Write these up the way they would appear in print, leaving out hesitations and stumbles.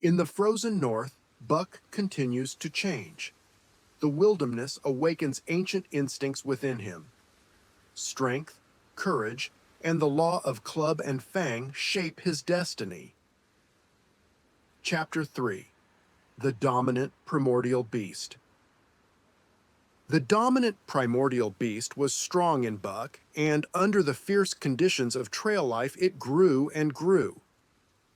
In the frozen north, Buck continues to change. The wilderness awakens ancient instincts within him. Strength, courage, and the law of club and fang shape his destiny. Chapter 3: The Dominant Primordial Beast. The dominant primordial beast was strong in Buck, and under the fierce conditions of trail life it grew and grew.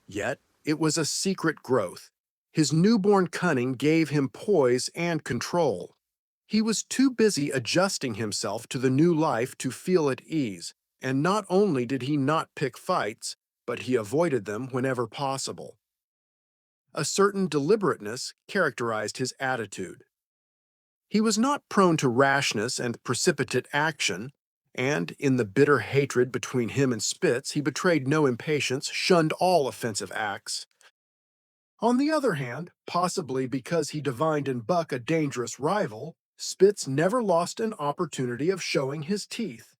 Yet, it was a secret growth. His newborn cunning gave him poise and control. He was too busy adjusting himself to the new life to feel at ease, and not only did he not pick fights, but he avoided them whenever possible. A certain deliberateness characterized his attitude. He was not prone to rashness and precipitate action, and in the bitter hatred between him and Spitz, he betrayed no impatience, shunned all offensive acts. On the other hand, possibly because he divined in Buck a dangerous rival, Spitz never lost an opportunity of showing his teeth.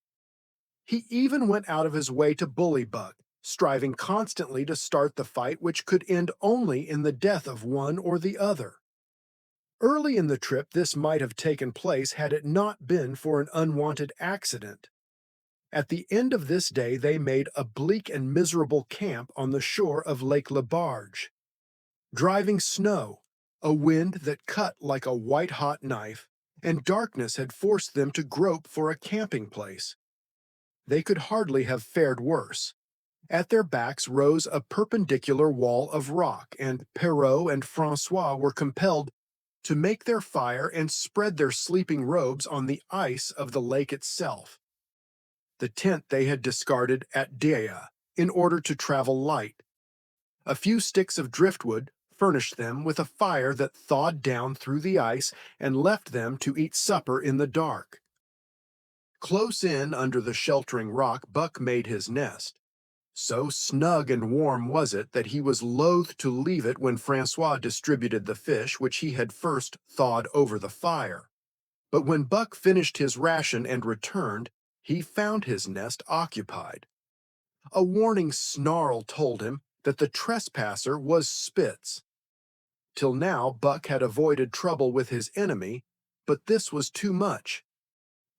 He even went out of his way to bully Buck, striving constantly to start the fight which could end only in the death of one or the other. Early in the trip, this might have taken place had it not been for an unwanted accident. At the end of this day, they made a bleak and miserable camp on the shore of Lake Labarge. Driving snow, a wind that cut like a white-hot knife, and darkness had forced them to grope for a camping place. They could hardly have fared worse. At their backs rose a perpendicular wall of rock, and Perrault and Francois were compelled to make their fire and spread their sleeping robes on the ice of the lake itself. The tent they had discarded at Dea in order to travel light. A few sticks of driftwood furnished them with a fire that thawed down through the ice and left them to eat supper in the dark. Close in under the sheltering rock, Buck made his nest. So snug and warm was it that he was loath to leave it when Francois distributed the fish which he had first thawed over the fire. But when Buck finished his ration and returned, he found his nest occupied. A warning snarl told him that the trespasser was Spitz. Till now, Buck had avoided trouble with his enemy, but this was too much.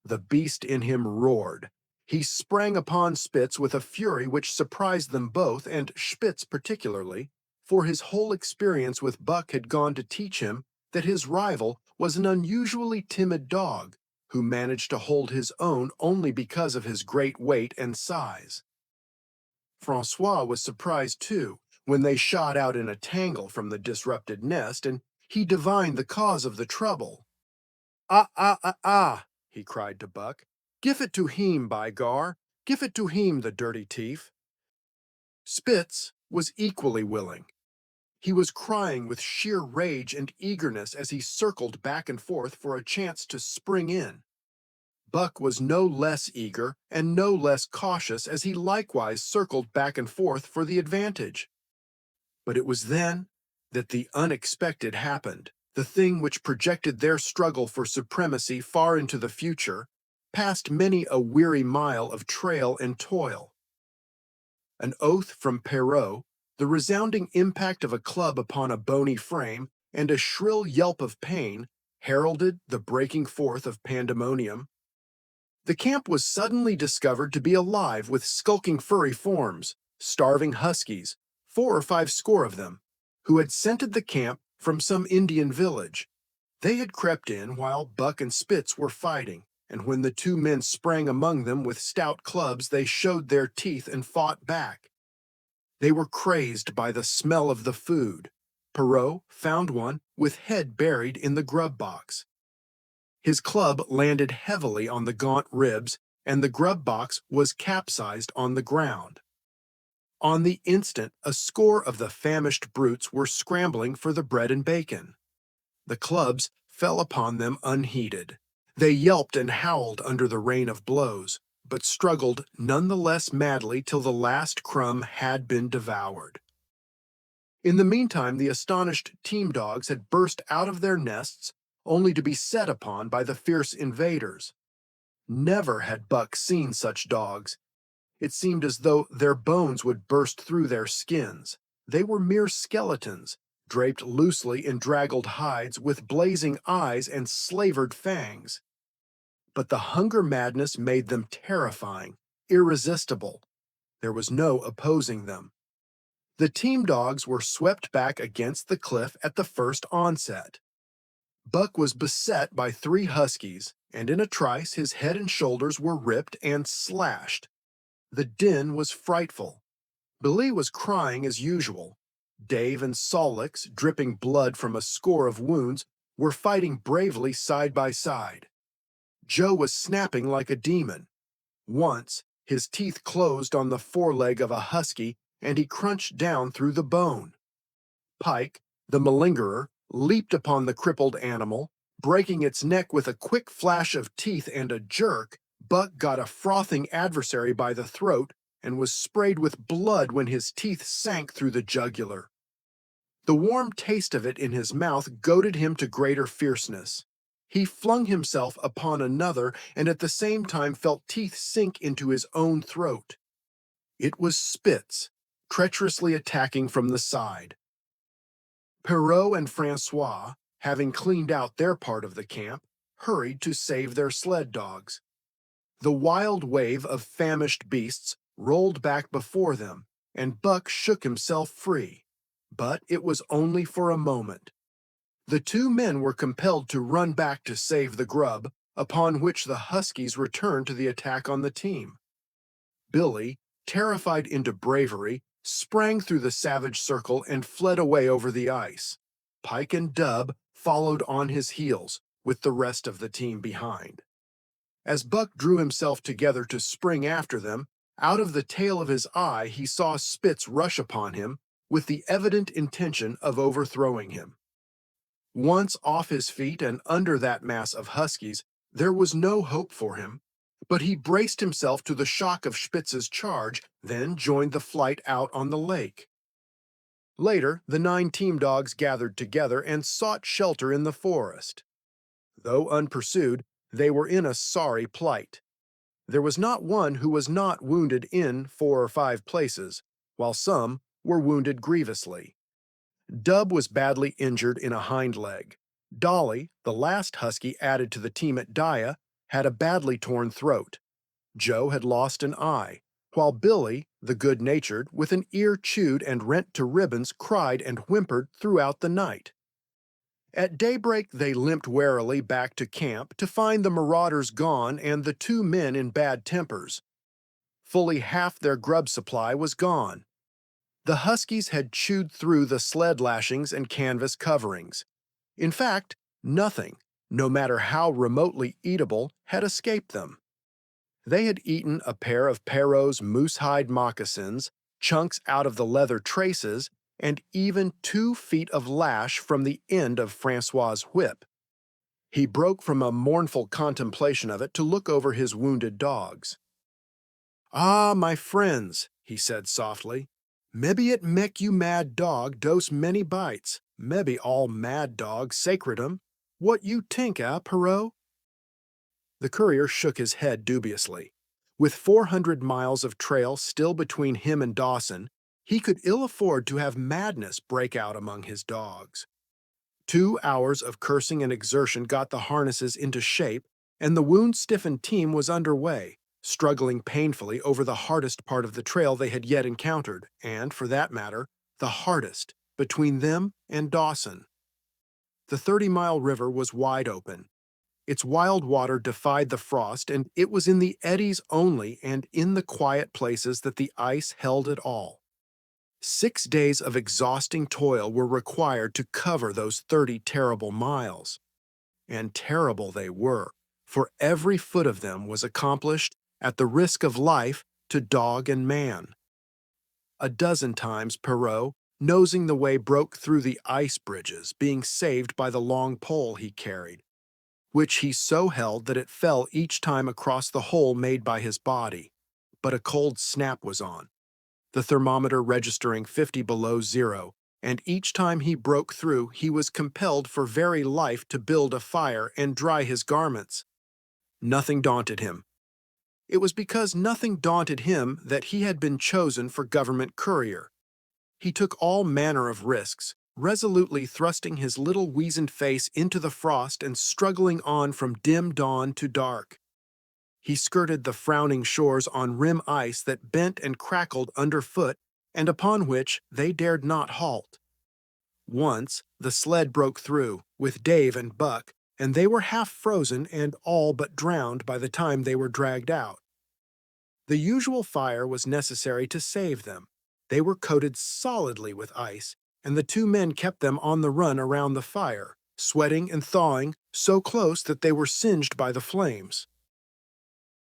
The beast in him roared. He sprang upon Spitz with a fury which surprised them both, and Spitz particularly, for his whole experience with Buck had gone to teach him that his rival was an unusually timid dog who managed to hold his own only because of his great weight and size. Francois was surprised too when they shot out in a tangle from the disrupted nest, and he divined the cause of the trouble. "Ah, ah, ah, ah!" he cried to Buck. "Give it to him, by gar! Give it to him, the dirty thief!" Spitz was equally willing. He was crying with sheer rage and eagerness as he circled back and forth for a chance to spring in. Buck was no less eager and no less cautious as he likewise circled back and forth for the advantage. But it was then that the unexpected happened, the thing which projected their struggle for supremacy far into the future, past many a weary mile of trail and toil. An oath from Perrault, the resounding impact of a club upon a bony frame, and a shrill yelp of pain heralded the breaking forth of pandemonium. The camp was suddenly discovered to be alive with skulking furry forms, starving huskies, 4 or 5 score of them, who had scented the camp from some Indian village. They had crept in while Buck and Spitz were fighting, and when the 2 men sprang among them with stout clubs, they showed their teeth and fought back. They were crazed by the smell of the food. Perrault found one with head buried in the grub box. His club landed heavily on the gaunt ribs, and the grub box was capsized on the ground. On the instant, a score of the famished brutes were scrambling for the bread and bacon. The clubs fell upon them unheeded. They yelped and howled under the rain of blows, but struggled none the less madly till the last crumb had been devoured. In the meantime, the astonished team dogs had burst out of their nests, only to be set upon by the fierce invaders. Never had Buck seen such dogs. It seemed as though their bones would burst through their skins. They were mere skeletons, draped loosely in draggled hides with blazing eyes and slavered fangs. But the hunger madness made them terrifying, irresistible. There was no opposing them. The team dogs were swept back against the cliff at the first onset. Buck was beset by 3 huskies, and in a trice his head and shoulders were ripped and slashed. The din was frightful. Billy was crying as usual. Dave and Solix, dripping blood from a score of wounds, were fighting bravely side by side. Joe was snapping like a demon. Once, his teeth closed on the foreleg of a husky, and he crunched down through the bone. Pike, the malingerer, leaped upon the crippled animal. Breaking its neck with a quick flash of teeth and a jerk, Buck got a frothing adversary by the throat and was sprayed with blood when his teeth sank through the jugular. The warm taste of it in his mouth goaded him to greater fierceness. He flung himself upon another and at the same time felt teeth sink into his own throat. It was Spitz, treacherously attacking from the side. Perrault and Francois, having cleaned out their part of the camp, hurried to save their sled dogs. The wild wave of famished beasts rolled back before them, and Buck shook himself free. But it was only for a moment. The 2 men were compelled to run back to save the grub, upon which the huskies returned to the attack on the team. Billy, terrified into bravery, sprang through the savage circle and fled away over the ice. Pike and Dub followed on his heels, with the rest of the team behind. As Buck drew himself together to spring after them, out of the tail of his eye he saw Spitz rush upon him, with the evident intention of overthrowing him. Once off his feet and under that mass of huskies, there was no hope for him, but he braced himself to the shock of Spitz's charge, then joined the flight out on the lake. Later, the 9 team dogs gathered together and sought shelter in the forest. Though unpursued, they were in a sorry plight. There was not one who was not wounded in 4 or 5 places, while some were wounded grievously. Dub was badly injured in a hind leg. Dolly, the last husky added to the team at Dia, had a badly torn throat. Joe had lost an eye, while Billy, the good-natured, with an ear chewed and rent to ribbons, cried and whimpered throughout the night. At daybreak they limped warily back to camp to find the marauders gone and the 2 men in bad tempers. Fully half their grub supply was gone. The huskies had chewed through the sled lashings and canvas coverings. In fact, nothing, no matter how remotely eatable, had escaped them. They had eaten a pair of Perrault's moose-hide moccasins, chunks out of the leather traces, and even 2 feet of lash from the end of Francois's whip. He broke from a mournful contemplation of it to look over his wounded dogs. "Ah, my friends," he said softly, "mebbe it mek you mad dog dose many bites, mebbe all mad dog sacred 'em. What you tink, Perrault?" The courier shook his head dubiously. With 400 miles of trail still between him and Dawson, he could ill afford to have madness break out among his dogs. 2 hours of cursing and exertion got the harnesses into shape, and the wound-stiffened team was underway, struggling painfully over the hardest part of the trail they had yet encountered, and, for that matter, the hardest between them and Dawson. The 30-mile river was wide open. Its wild water defied the frost, and it was in the eddies only and in the quiet places that the ice held it all. 6 days of exhausting toil were required to cover those 30 terrible miles. And terrible they were, for every foot of them was accomplished at the risk of life to dog and man. A dozen times Perrault, nosing the way, broke through the ice bridges, being saved by the long pole he carried, which he so held that it fell each time across the hole made by his body. But a cold snap was on, the thermometer registering 50 below zero, and each time he broke through he was compelled for very life to build a fire and dry his garments. Nothing daunted him. It was because nothing daunted him that he had been chosen for government courier. He took all manner of risks, resolutely thrusting his little weazened face into the frost and struggling on from dim dawn to dark. He skirted the frowning shores on rim ice that bent and crackled underfoot and upon which they dared not halt. Once, the sled broke through, with Dave and Buck, and they were half frozen and all but drowned by the time they were dragged out. The usual fire was necessary to save them. They were coated solidly with ice, and the two men kept them on the run around the fire, sweating and thawing so close that they were singed by the flames.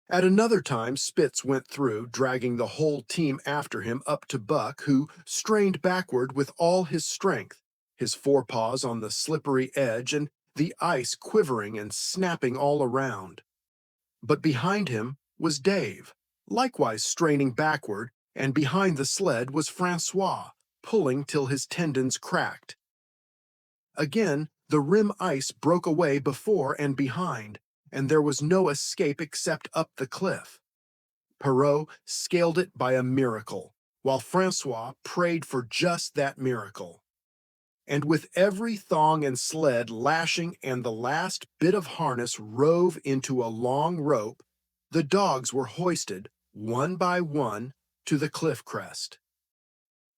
At another time, Spitz went through, dragging the whole team after him up to Buck, who strained backward with all his strength, his forepaws on the slippery edge and the ice quivering and snapping all around. But behind him was Dave, likewise straining backward, and behind the sled was Francois, pulling till his tendons cracked. Again, the rim ice broke away before and behind, and there was no escape except up the cliff. Perrault scaled it by a miracle, while Francois prayed for just that miracle. And with every thong and sled lashing and the last bit of harness rove into a long rope, the dogs were hoisted, one by one, to the cliff crest.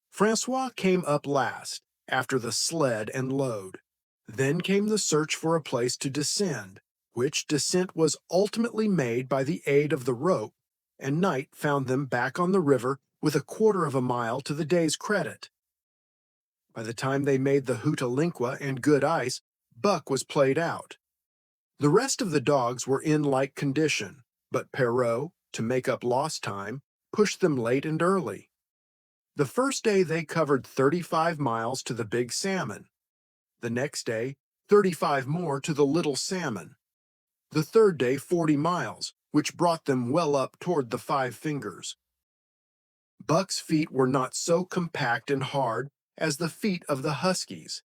Francois came up last, after the sled and load. Then came the search for a place to descend, which descent was ultimately made by the aid of the rope, and night found them back on the river with a quarter of a mile to the day's credit. By the time they made the Hootalinqua and good ice, Buck was played out. The rest of the dogs were in like condition, but Perrault, to make up lost time, pushed them late and early. The first day they covered 35 miles to the Big Salmon. The next day, 35 more to the Little Salmon. The third day, 40 miles, which brought them well up toward the Five Fingers. Buck's feet were not so compact and hard as the feet of the huskies.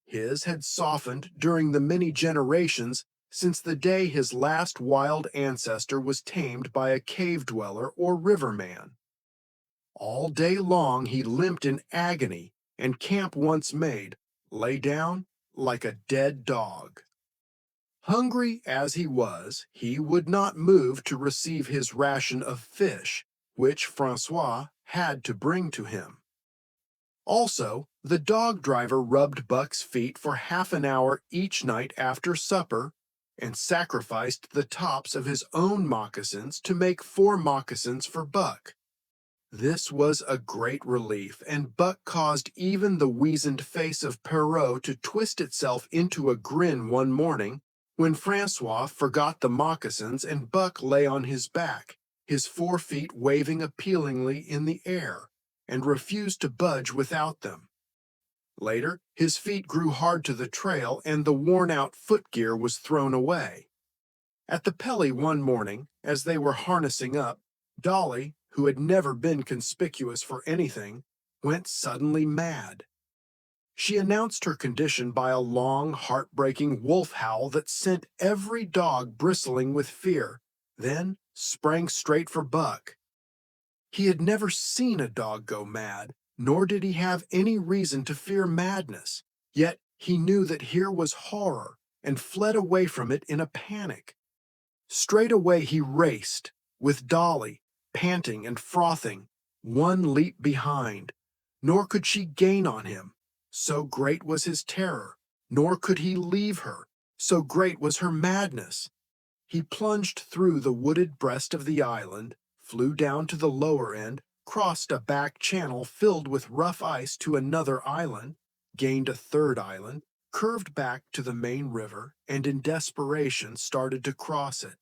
His had softened during the many generations since the day his last wild ancestor was tamed by a cave-dweller or riverman. All day long he limped in agony, and camp once made, lay down like a dead dog. Hungry as he would not move to receive his ration of fish, which Francois had to bring to him. Also, the dog driver rubbed Buck's feet for half an hour each night after supper, and sacrificed the tops of his own moccasins to make 4 moccasins for Buck. This was a great relief, and Buck caused even the weazened face of Perrault to twist itself into a grin one morning when Francois forgot the moccasins and Buck lay on his back, his 4 feet waving appealingly in the air, and refused to budge without them. Later, his feet grew hard to the trail and the worn-out footgear was thrown away. At the Pelly one morning, as they were harnessing up, Dolly, who had never been conspicuous for anything, went suddenly mad. She announced her condition by a long, heartbreaking wolf howl that sent every dog bristling with fear, then sprang straight for Buck. He had never seen a dog go mad, nor did he have any reason to fear madness, yet he knew that here was horror and fled away from it in a panic. Straight away he raced, with Dolly, panting and frothing, one leap behind, nor could she gain on him, so great was his terror, nor could he leave her, so great was her madness. He plunged through the wooded breast of the island, flew down to the lower end, crossed a back channel filled with rough ice to another island, gained a third island, curved back to the main river, and in desperation started to cross it.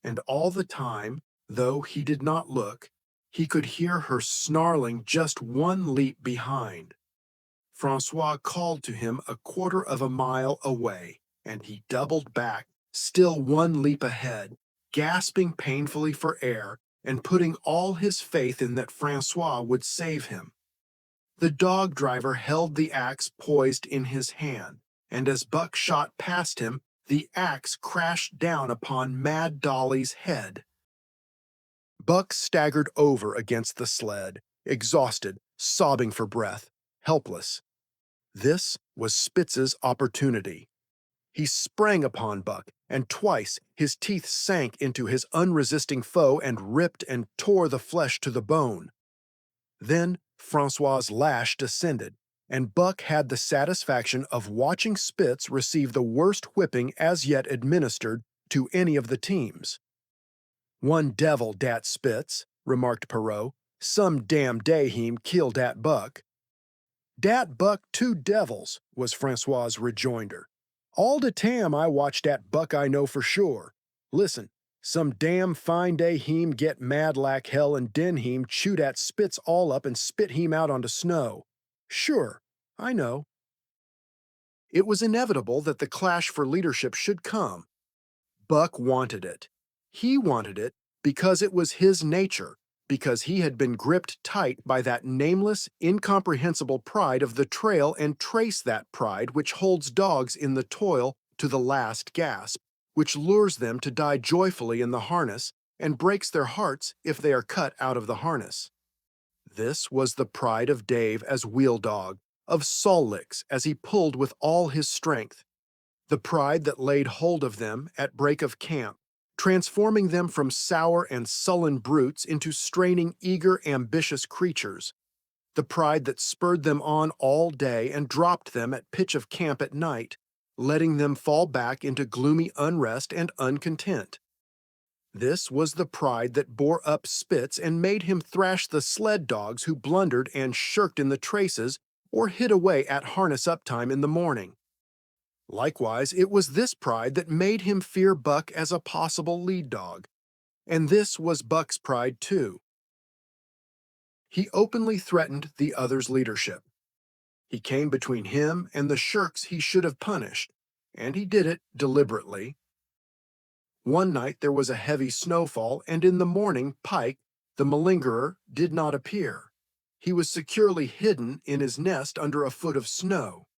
And all the time, though he did not look, he could hear her snarling just one leap behind. Francois called to him a quarter of a mile away, and he doubled back, still one leap ahead, gasping painfully for air, and putting all his faith in that Francois would save him. The dog driver held the axe poised in his hand, and as Buck shot past him, the axe crashed down upon Mad Dolly's head. Buck staggered over against the sled, exhausted, sobbing for breath, helpless. This was Spitz's opportunity. He sprang upon Buck, and twice his teeth sank into his unresisting foe and ripped and tore the flesh to the bone. Then Francois's lash descended, and Buck had the satisfaction of watching Spitz receive the worst whipping as yet administered to any of the teams. "One devil, dat Spitz," remarked Perrault. "Some damn day him kill dat Buck." "Dat Buck two devils," was Francois's rejoinder. "All de tam I watch dat Buck I know for sure. Listen, some damn fine day him get mad like hell and den him chew dat Spitz all up and spit him out on de snow. Sure, I know." It was inevitable that the clash for leadership should come. Buck wanted it. He wanted it because it was his nature, because he had been gripped tight by that nameless, incomprehensible pride of the trail, and trace that pride which holds dogs in the toil to the last gasp, which lures them to die joyfully in the harness and breaks their hearts if they are cut out of the harness. This was the pride of Dave as wheel dog, of Sollicks as he pulled with all his strength, the pride that laid hold of them at break of camp, transforming them from sour and sullen brutes into straining, eager, ambitious creatures, the pride that spurred them on all day and dropped them at pitch of camp at night, letting them fall back into gloomy unrest and uncontent. This was the pride that bore up Spitz and made him thrash the sled dogs who blundered and shirked in the traces or hid away at harness-up time in the morning. Likewise, it was this pride that made him fear Buck as a possible lead dog, and this was Buck's pride too. He openly threatened the other's leadership. He came between him and the shirks he should have punished, and he did it deliberately. One night there was a heavy snowfall, and in the morning Pike, the malingerer, did not appear. He was securely hidden in his nest under a foot of snow.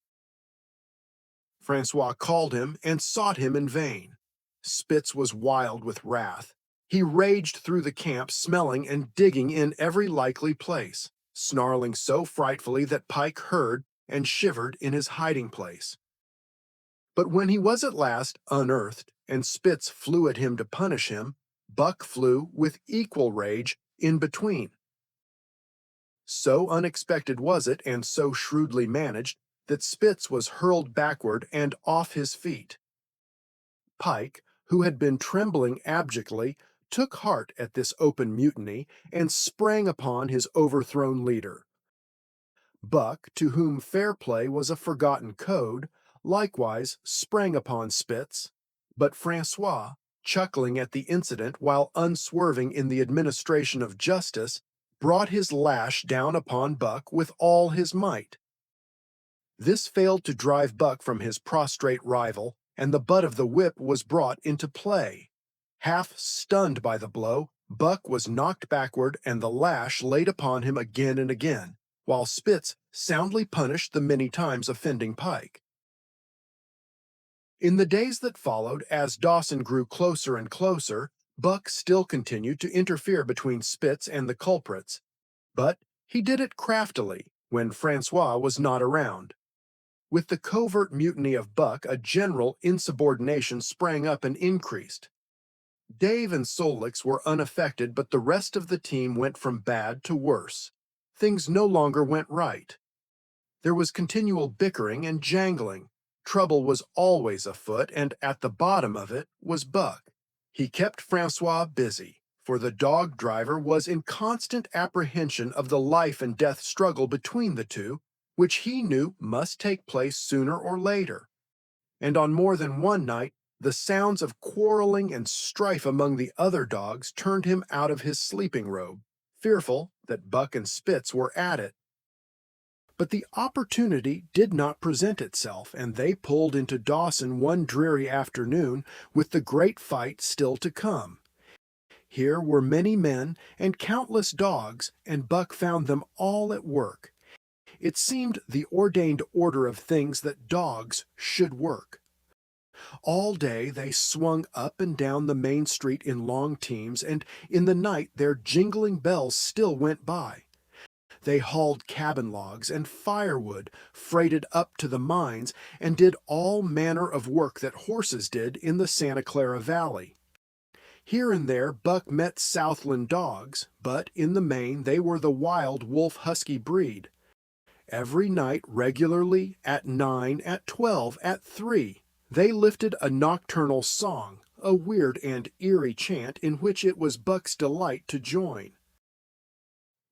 Francois called him and sought him in vain. Spitz was wild with wrath. He raged through the camp, smelling and digging in every likely place, snarling so frightfully that Pike heard and shivered in his hiding place. But when he was at last unearthed and Spitz flew at him to punish him, Buck flew with equal rage in between. So unexpected was it, and so shrewdly managed, that Spitz was hurled backward and off his feet. Pike, who had been trembling abjectly, took heart at this open mutiny and sprang upon his overthrown leader. Buck, to whom fair play was a forgotten code, likewise sprang upon Spitz, but Francois, chuckling at the incident while unswerving in the administration of justice, brought his lash down upon Buck with all his might. This failed to drive Buck from his prostrate rival, and the butt of the whip was brought into play. Half stunned by the blow, Buck was knocked backward and the lash laid upon him again and again, while Spitz soundly punished the many times offending Pike. In the days that followed, as Dawson grew closer and closer, Buck still continued to interfere between Spitz and the culprits, but he did it craftily when Francois was not around. With the covert mutiny of Buck, a general insubordination sprang up and increased. Dave and Sollicks were unaffected, but the rest of the team went from bad to worse. Things no longer went right. There was continual bickering and jangling. Trouble was always afoot, and at the bottom of it was Buck. He kept Francois busy, for the dog driver was in constant apprehension of the life and death struggle between the two, which he knew must take place sooner or later. And on more than one night, the sounds of quarreling and strife among the other dogs turned him out of his sleeping robe, fearful that Buck and Spitz were at it. But the opportunity did not present itself, and they pulled into Dawson one dreary afternoon with the great fight still to come. Here were many men and countless dogs, and Buck found them all at work. It seemed the ordained order of things that dogs should work. All day they swung up and down the main street in long teams, and in the night their jingling bells still went by. They hauled cabin logs and firewood, freighted up to the mines, and did all manner of work that horses did in the Santa Clara Valley. Here and there Buck met Southland dogs, but in the main they were the wild wolf husky breed. Every night regularly, at 9, at 12, at 3, they lifted a nocturnal song, a weird and eerie chant in which it was Buck's delight to join.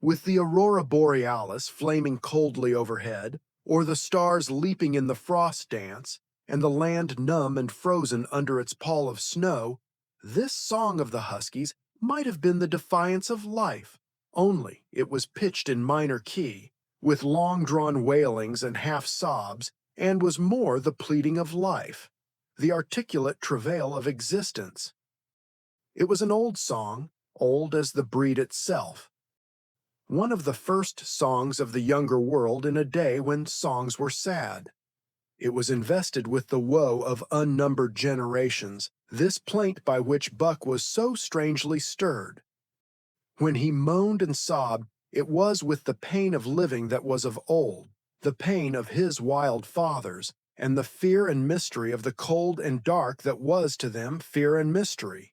With the aurora borealis flaming coldly overhead, or the stars leaping in the frost dance, and the land numb and frozen under its pall of snow, this song of the Huskies might have been the defiance of life, only it was pitched in minor key, with long-drawn wailings and half-sobs, and was more the pleading of life, the articulate travail of existence. It was an old song, old as the breed itself, one of the first songs of the younger world in a day when songs were sad. It was invested with the woe of unnumbered generations, this plaint by which Buck was so strangely stirred. When he moaned and sobbed, it was with the pain of living that was of old, the pain of his wild fathers, and the fear and mystery of the cold and dark that was to them fear and mystery.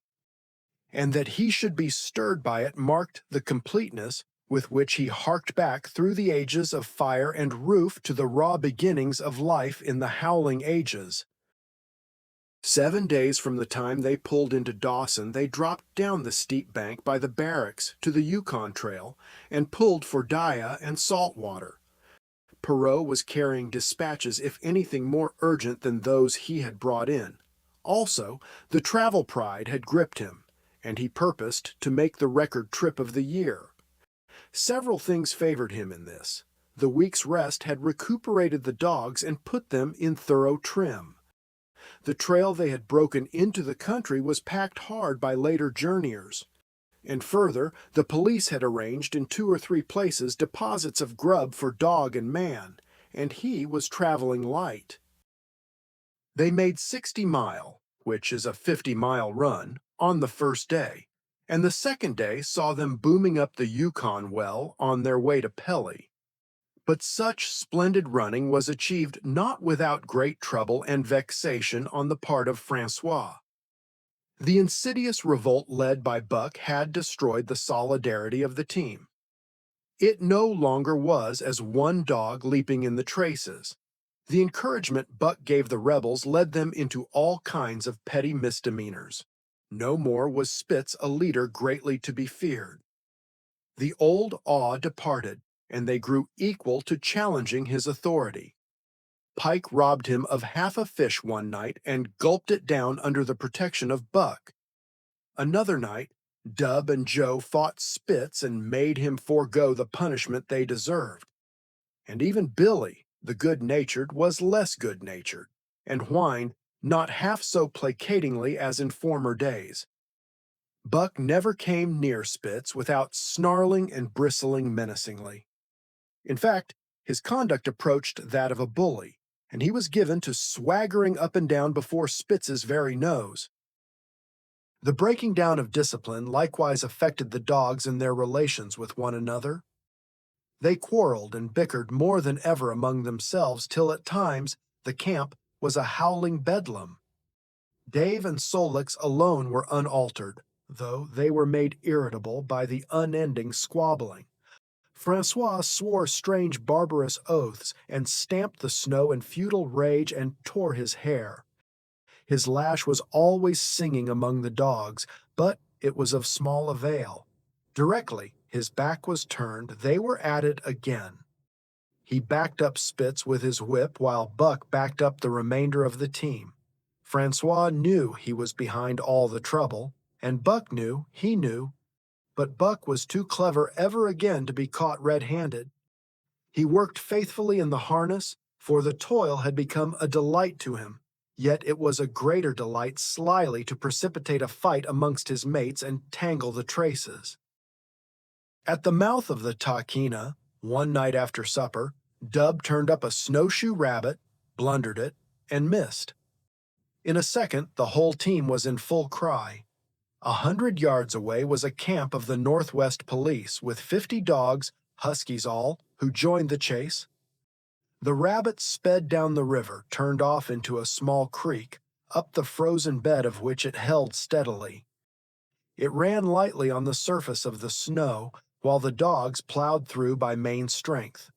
And that he should be stirred by it marked the completeness with which he harked back through the ages of fire and roof to the raw beginnings of life in the howling ages. 7 days from the time they pulled into Dawson, they dropped down the steep bank by the barracks to the Yukon Trail and pulled for Dyea and Saltwater. Perot was carrying dispatches, if anything more urgent than those he had brought in. Also, the travel pride had gripped him, and he purposed to make the record trip of the year. Several things favored him in this. The week's rest had recuperated the dogs and put them in thorough trim. The trail they had broken into the country was packed hard by later journeyers. And further, the police had arranged in 2 or 3 places deposits of grub for dog and man, and he was traveling light. They made 60 Mile, which is a 50-mile run, on the first day, and the second day saw them booming up the Yukon well on their way to Pelly. But such splendid running was achieved not without great trouble and vexation on the part of Francois. The insidious revolt led by Buck had destroyed the solidarity of the team. It no longer was as one dog leaping in the traces. The encouragement Buck gave the rebels led them into all kinds of petty misdemeanors. No more was Spitz a leader greatly to be feared. The old awe departed, and they grew equal to challenging his authority. Pike robbed him of half a fish one night and gulped it down under the protection of Buck. Another night, Dub and Joe fought Spitz and made him forego the punishment they deserved. And even Billy, the good-natured, was less good-natured, and whined not half so placatingly as in former days. Buck never came near Spitz without snarling and bristling menacingly. In fact, his conduct approached that of a bully, and he was given to swaggering up and down before Spitz's very nose. The breaking down of discipline likewise affected the dogs in their relations with one another. They quarreled and bickered more than ever among themselves till at times the camp was a howling bedlam. Dave and Solix alone were unaltered, though they were made irritable by the unending squabbling. Francois swore strange barbarous oaths and stamped the snow in futile rage and tore his hair. His lash was always singing among the dogs, but it was of small avail. Directly his back was turned, they were at it again. He backed up Spitz with his whip while Buck backed up the remainder of the team. Francois knew he was behind all the trouble, and Buck knew he knew, but Buck was too clever ever again to be caught red-handed. He worked faithfully in the harness, for the toil had become a delight to him, yet it was a greater delight slyly to precipitate a fight amongst his mates and tangle the traces. At the mouth of the Tahkeena, one night after supper, Dub turned up a snowshoe rabbit, blundered it, and missed. In a second, the whole team was in full cry. 100 yards away was a camp of the Northwest Police with 50 dogs huskies all, who joined the chase. The rabbit sped down the river, turned off into a small creek, up the frozen bed of which it held steadily. It ran lightly on the surface of the snow, while the dogs plowed through by main strength.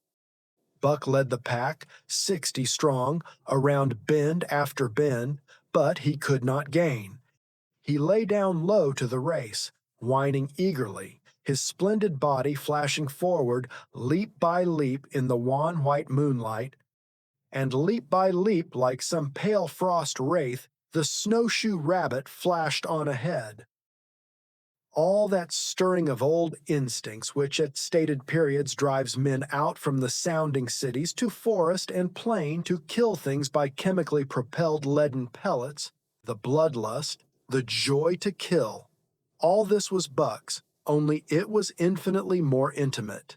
Buck led the pack, 60 strong, around bend after bend, but he could not gain. He lay down low to the race, whining eagerly, his splendid body flashing forward leap by leap in the wan white moonlight, and leap by leap like some pale frost wraith, the snowshoe rabbit flashed on ahead. All that stirring of old instincts which at stated periods drives men out from the sounding cities to forest and plain to kill things by chemically propelled leaden pellets, the bloodlust, the joy to kill, all this was Buck's, only it was infinitely more intimate.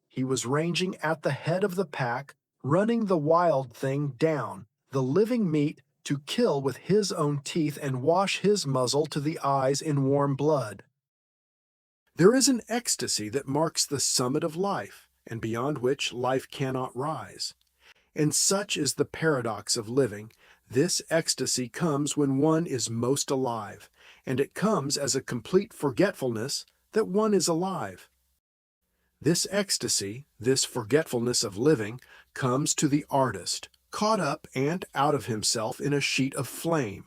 He was ranging at the head of the pack, running the wild thing down, the living meat, to kill with his own teeth and wash his muzzle to the eyes in warm blood. There is an ecstasy that marks the summit of life, and beyond which life cannot rise. And such is the paradox of living. This ecstasy comes when one is most alive, and it comes as a complete forgetfulness that one is alive. This ecstasy, this forgetfulness of living, comes to the artist, caught up and out of himself in a sheet of flame.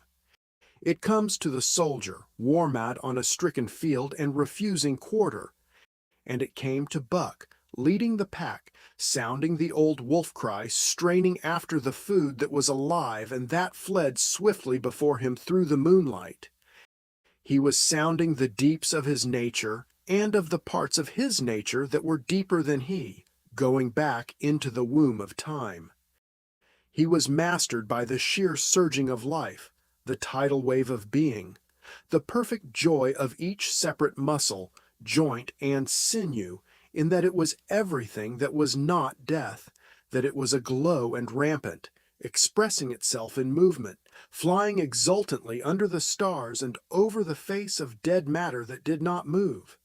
It comes to the soldier, war-mad on a stricken field and refusing quarter. And it came to Buck, leading the pack, sounding the old wolf cry, straining after the food that was alive and that fled swiftly before him through the moonlight. He was sounding the deeps of his nature and of the parts of his nature that were deeper than he, going back into the womb of time. He was mastered by the sheer surging of life, the tidal wave of being, the perfect joy of each separate muscle, joint, and sinew, in that it was everything that was not death, that it was aglow and rampant, expressing itself in movement, flying exultantly under the stars and over the face of dead matter that did not move.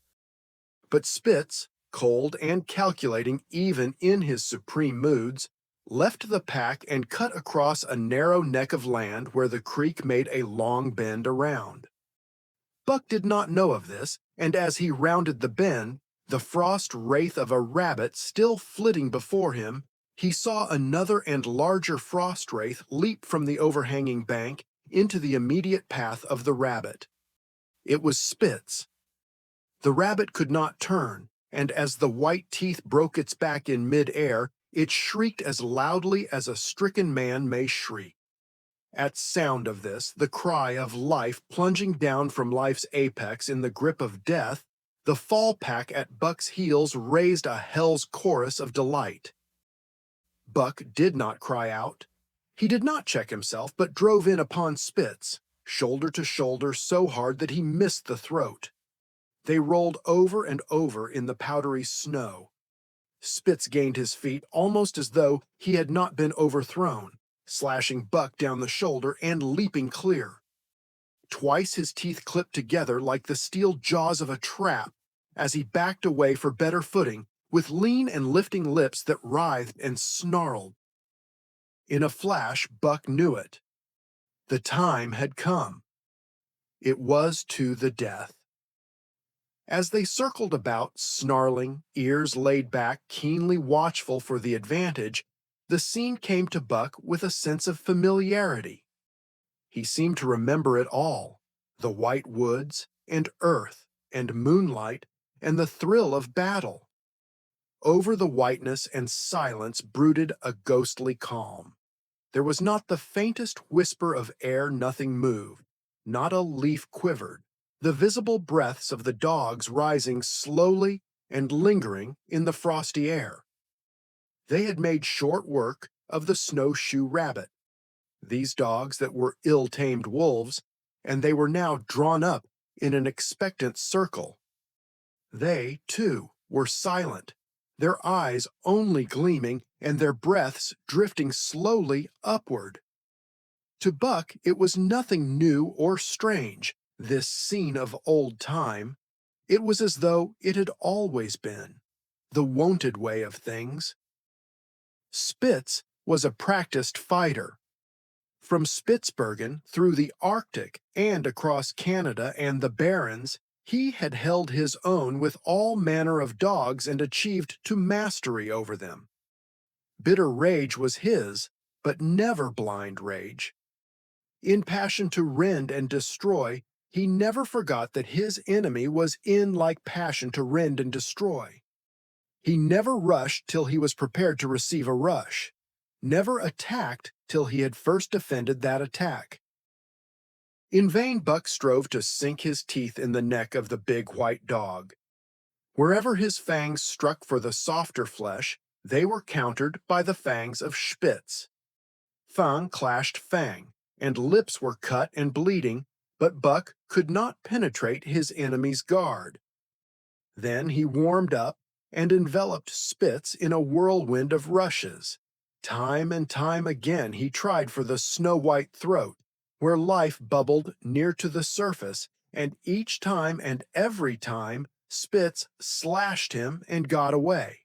But Spitz, cold and calculating even in his supreme moods, left the pack and cut across a narrow neck of land where the creek made a long bend around. Buck did not know of this, and as he rounded the bend, the frost wraith of a rabbit still flitting before him, he saw another and larger frost wraith leap from the overhanging bank into the immediate path of the rabbit. It was Spitz. The rabbit could not turn, and as the white teeth broke its back in mid-air, it shrieked as loudly as a stricken man may shriek. At sound of this, the cry of life plunging down from life's apex in the grip of death, the fall pack at Buck's heels raised a hell's chorus of delight. Buck did not cry out. He did not check himself, but drove in upon Spitz, shoulder to shoulder so hard that he missed the throat. They rolled over and over in the powdery snow. Spitz gained his feet almost as though he had not been overthrown, slashing Buck down the shoulder and leaping clear. Twice his teeth clipped together like the steel jaws of a trap as he backed away for better footing, with lean and lifting lips that writhed and snarled. In a flash, Buck knew it. The time had come. It was to the death. As they circled about, snarling, ears laid back, keenly watchful for the advantage, the scene came to Buck with a sense of familiarity. He seemed to remember it all, the white woods, and earth, and moonlight, and the thrill of battle. Over the whiteness and silence brooded a ghostly calm. There was not the faintest whisper of air, nothing moved, not a leaf quivered. The visible breaths of the dogs rising slowly and lingering in the frosty air. They had made short work of the snowshoe rabbit, these dogs that were ill-tamed wolves, and they were now drawn up in an expectant circle. They, too, were silent, their eyes only gleaming and their breaths drifting slowly upward. To Buck it was nothing new or strange, this scene of old time. It was as though it had always been. the wonted way of things. Spitz was a practiced fighter. From Spitsbergen through the Arctic and across Canada and the Barrens, he had held his own with all manner of dogs and achieved to mastery over them. Bitter rage was his, but never blind rage. In passion to rend and destroy, he never forgot that his enemy was in like passion to rend and destroy. He never rushed till he was prepared to receive a rush, never attacked till he had first defended that attack. In vain Buck strove to sink his teeth in the neck of the big white dog. Wherever his fangs struck for the softer flesh, they were countered by the fangs of Spitz. Fang clashed fang, and lips were cut and bleeding, but Buck could not penetrate his enemy's guard. Then he warmed up and enveloped Spitz in a whirlwind of rushes. Time and time again he tried for the snow-white throat, where life bubbled near to the surface, and each time and every time Spitz slashed him and got away.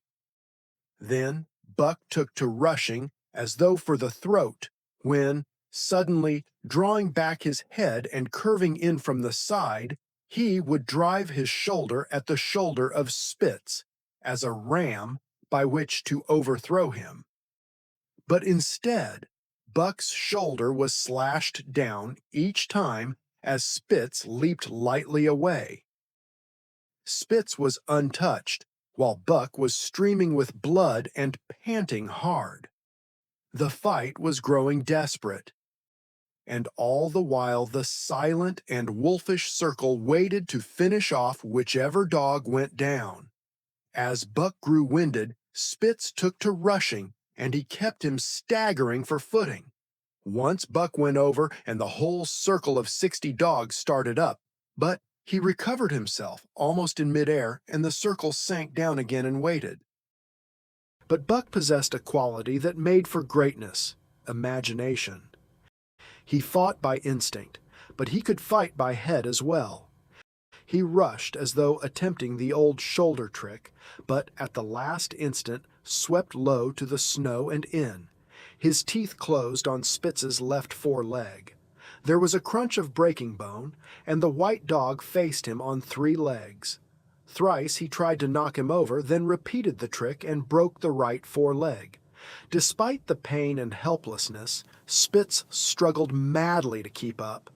Then Buck took to rushing as though for the throat, when, suddenly drawing back his head and curving in from the side, he would drive his shoulder at the shoulder of Spitz, as a ram by which to overthrow him. But instead, Buck's shoulder was slashed down each time as Spitz leaped lightly away. Spitz was untouched, while Buck was streaming with blood and panting hard. The fight was growing desperate, and all the while the silent and wolfish circle waited to finish off whichever dog went down. As Buck grew winded, Spitz took to rushing, and he kept him staggering for footing. Once Buck went over, and the whole circle of 60 dogs started up, but he recovered himself almost in midair, and the circle sank down again and waited. But Buck possessed a quality that made for greatness: imagination. He fought by instinct, but he could fight by head as well. He rushed as though attempting the old shoulder trick, but at the last instant swept low to the snow and in. His teeth closed on Spitz's left foreleg. There was a crunch of breaking bone, and the white dog faced him on 3 legs. Thrice he tried to knock him over, then repeated the trick and broke the right foreleg. Despite the pain and helplessness, Spitz struggled madly to keep up.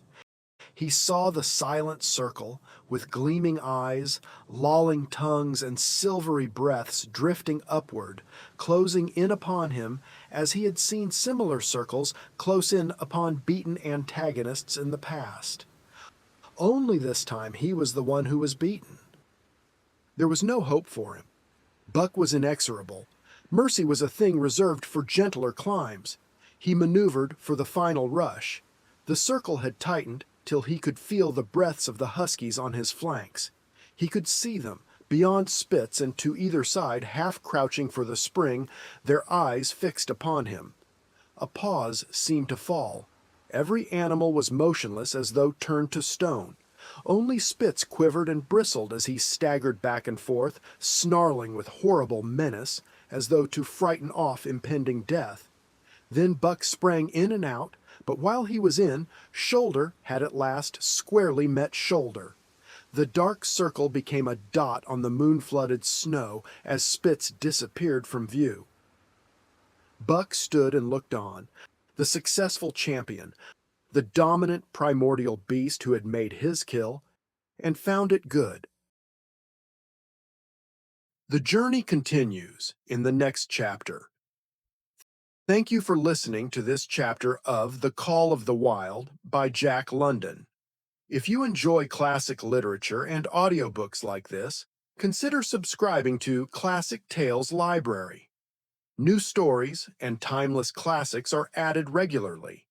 He saw the silent circle, with gleaming eyes, lolling tongues, and silvery breaths drifting upward, closing in upon him as he had seen similar circles close in upon beaten antagonists in the past. Only this time he was the one who was beaten. There was no hope for him. Buck was inexorable. Mercy was a thing reserved for gentler climbs. He maneuvered for the final rush. The circle had tightened till he could feel the breaths of the huskies on his flanks. He could see them, beyond Spitz and to either side, half crouching for the spring, their eyes fixed upon him. A pause seemed to fall. Every animal was motionless as though turned to stone. Only Spitz quivered and bristled as he staggered back and forth, snarling with horrible menace, as though to frighten off impending death. Then Buck sprang in and out, but while he was in, shoulder had at last squarely met shoulder. The dark circle became a dot on the moon-flooded snow as Spitz disappeared from view. Buck stood and looked on, the successful champion, the dominant primordial beast who had made his kill, and found it good. The journey continues in the next chapter. Thank you for listening to this chapter of The Call of the Wild by Jack London. If you enjoy classic literature and audiobooks like this, consider subscribing to Classic Tales Library. New stories and timeless classics are added regularly.